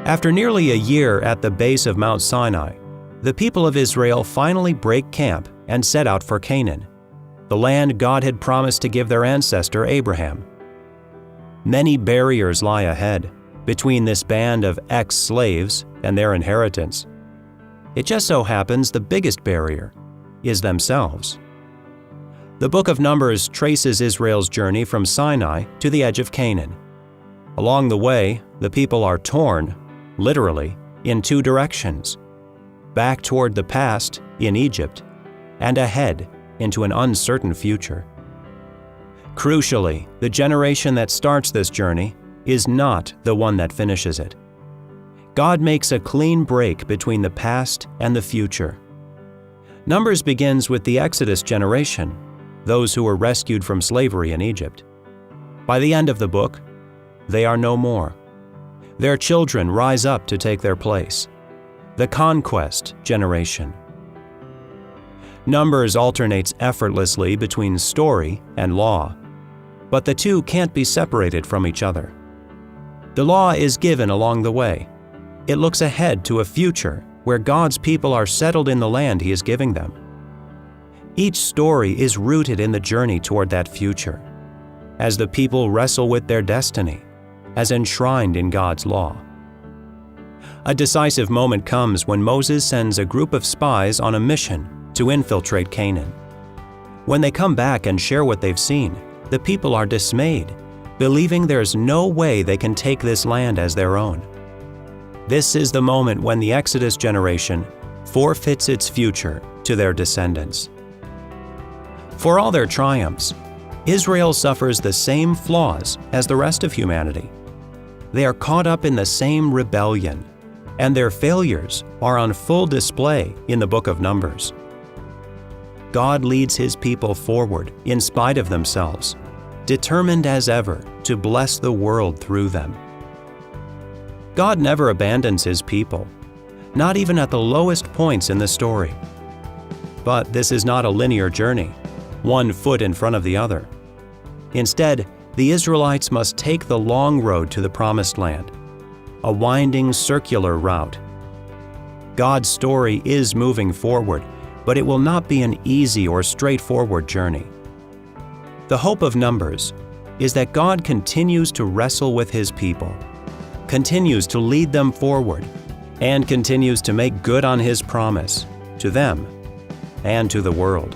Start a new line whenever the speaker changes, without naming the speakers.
After nearly a year at the base of Mount Sinai, the people of Israel finally break camp and set out for Canaan, the land God had promised to give their ancestor Abraham. Many barriers lie ahead between this band of ex-slaves and their inheritance. It just so happens the biggest barrier is themselves. The book of Numbers traces Israel's journey from Sinai to the edge of Canaan. Along the way, the people are torn, literally, in two directions: back toward the past in Egypt, and ahead into an uncertain future. Crucially, the generation that starts this journey is not the one that finishes it. God makes a clean break between the past and the future. Numbers begins with the Exodus generation, those who were rescued from slavery in Egypt. By the end of the book, they are no more. Their children rise up to take their place, the conquest generation. Numbers alternates effortlessly between story and law, but the two can't be separated from each other. The law is given along the way. It looks ahead to a future where God's people are settled in the land He is giving them. Each story is rooted in the journey toward that future, as the people wrestle with their destiny, as enshrined in God's law. A decisive moment comes when Moses sends a group of spies on a mission to infiltrate Canaan. When they come back and share what they've seen, the people are dismayed, believing there's no way they can take this land as their own. This is the moment when the Exodus generation forfeits its future to their descendants. For all their triumphs, Israel suffers the same flaws as the rest of humanity. They are caught up in the same rebellion, and their failures are on full display in the book of Numbers. God leads His people forward in spite of themselves, determined as ever to bless the world through them. God never abandons His people, not even at the lowest points in the story. But this is not a linear journey, one foot in front of the other. Instead, the Israelites must take the long road to the Promised Land, a winding circular route. God's story is moving forward, but it will not be an easy or straightforward journey. The hope of Numbers is that God continues to wrestle with His people, continues to lead them forward, and continues to make good on His promise to them and to the world.